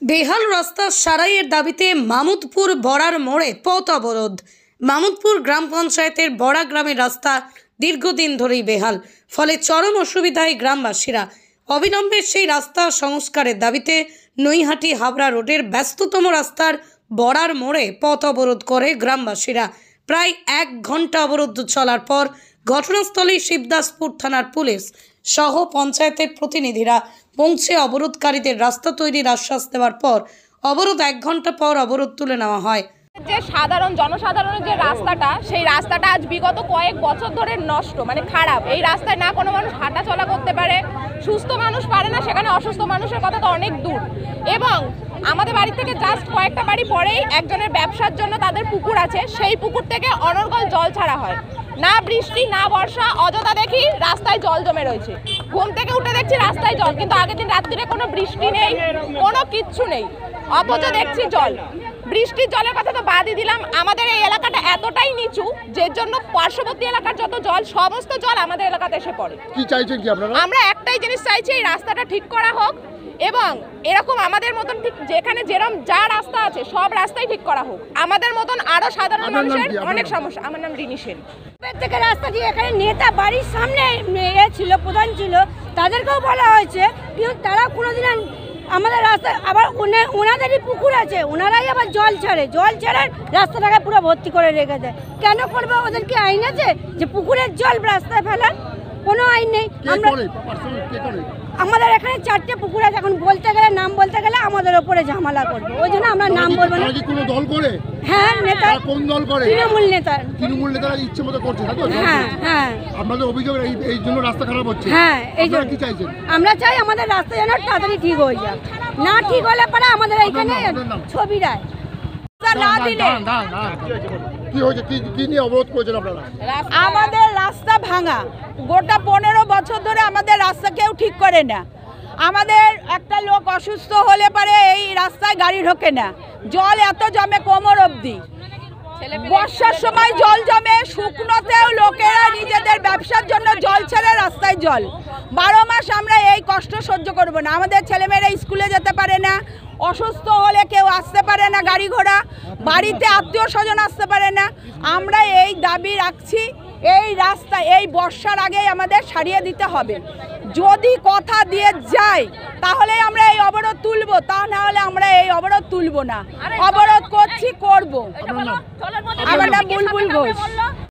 বেহাল রাস্তা সারাইয়ের দাবিতে মামুদপুর বড়ার মোড়ে পথ অবরোধ। মামুদপুর গ্রাম পঞ্চায়েতের বড়া গ্রামের রাস্তা দীর্ঘদিন ধরেই বেহাল, ফলে চরম অসুবিধায় গ্রামবাসীরা। অবিলম্বে সেই রাস্তা সংস্কারের দাবিতে নৈহাটি হাবড়া রোডের ব্যস্ততম রাস্তার বড়ার মোড়ে পথ অবরোধ করে গ্রামবাসীরা। প্রায় 1 ঘন্টা অবরোধ চলার পর ঘটনাস্থলে শিবদাসপুর থানার পুলিশ সহ পঞ্চায়েতের প্রতিনিধিরা পৌঁছে অবরোধকারীদের রাস্তা তৈরির আশ্বাস দেওয়ার পর অবরোধ 1 ঘন্টা পর অবরোধ তুলে নেওয়া হয়। যে সাধারণ জনসাধারণের যে রাস্তাটা, সেই রাস্তাটা আজ বিগত কয়েক বছর ধরে নষ্ট, মানে খারাপ। এই রাস্তায় না কোনো মানুষ হাঁটা চলা করতে পারে, সুস্থ মানুষ পারে না, সেখানে অসুস্থ মানুষের কথা তো অনেক দূর। এবং আমাদের বাড়ি থেকে জাস্ট কয়েকটা বাড়ি পরেই একজনের ব্যবসার জন্য তাদের পুকুর আছে, সেই পুকুর থেকে অনর্গল জল ছাড়া হয়। না বৃষ্টি না বর্ষা, অযথা দেখি রাস্তায় জল জমে রয়েছে। ঘুম থেকে উঠে দেখছি রাস্তায় জল, কিন্তু আগের দিন রাত্রিরে কোনো বৃষ্টি নেই, কোনো কিচ্ছু নেই, অথচ দেখছি জল। বৃষ্টির জলের কথা তো বাদই দিলাম, আমাদের এই এলাকাটা এতটাই নিচু যে জন্য পার্শ্ববর্তী এলাকার যত জল, সমস্ত জল আমাদের এলাকাতে এসে পড়ে। কি চাইছেন কি আপনারা? আমরা একটাই জিনিস চাইছি, এই রাস্তাটা ঠিক করা হোক এবং এরকম আমাদের মতন ঠিক যেখানে যেরকম যা রাস্তা আছে সব রাস্তাই ঠিক করা হোক। আমাদের মতন আরো সাধারণ মানুষের অনেক সমস্যা। আমার নাম রিনি সেন। প্রত্যেক রাস্তা দিয়ে এখানে নেতা বাড়ির সামনে ছিল, প্রধান ছিল, তাদেরকেও বলা হয়েছে, কিন্তু তারা কোনোদিন আমাদের রাস্তা আবার ওনাদেরই পুকুর আছে, ওনারাই আবার জল ছাড়ে রাস্তাটাকে পুরো ভর্তি করে রেখে দেয়। কেন করবে? ওদের কি আইন আছে যে পুকুরের জল রাস্তায় ফেলার? কোনো আইন নেই। আমাদের এখানে 4টে পুকুর আছে, এখন বলতে গেলে নাম বলতে গেলে আমাদের ওপরে ঝামেলা করবে, ওই জন্য আমরা নাম বলবো না। কোনো দল করে? হ্যাঁ, নেতা। কোন দল করে? তৃণমূল নেতা। তৃণমূল নেতারা ইচ্ছে মতো করছে, তাই তো? হ্যাঁ হ্যাঁ। আপনাদের অভিযোগ এই জন্য রাস্তা খারাপ হচ্ছে? হ্যাঁ, এই জন্য। কি চাইছেন? আমরা চাই আমাদের রাস্তা যেন তাড়াতাড়ি ঠিক হয়ে যায়, না ঠিক হলে পরে আমাদের এইখানে ছবি রায় না দিলে। কি হয়েছে? কি নিয়ে অবরোধ করেছেন আপনারা? আমাদের রাস্তা ভাঙা, গোটা 15 বছর ধরে আমাদের রাস্তা কেউ ঠিক করে না। আমাদের একটা লোক অসুস্থ হলে পরে এই রাস্তায় গাড়ি ঢোকে না, জল এত জমে কোমর অবধি। বর্ষার সময় জল জমে, শুকনোতেও লোকেরা নিজেদের ব্যবসার জন্য জল ছেড়ে রাস্তায় জল। 12 মাস আমরা এই কষ্ট সহ্য করব না। আমাদের ছেলেমেয়েরা স্কুলে যেতে পারে না, অসুস্থ হলে কেউ আসতে পারে না, গাড়ি ঘোড়া, বাড়িতে আত্মীয় স্বজন আসতে পারে না। আমরা এই দাবি রাখছি, এই রাস্তা এই বর্ষার আগেই আমাদের সারিয়ে দিতে হবে। যদি কথা দিয়ে যায় তাহলে আমরা এই অবরোধ তুলব, তা না হলে আমরা এই অবরোধ তুলব না। অবরোধ করছি, করব। আমার নাম বুলবুল ঘোষ।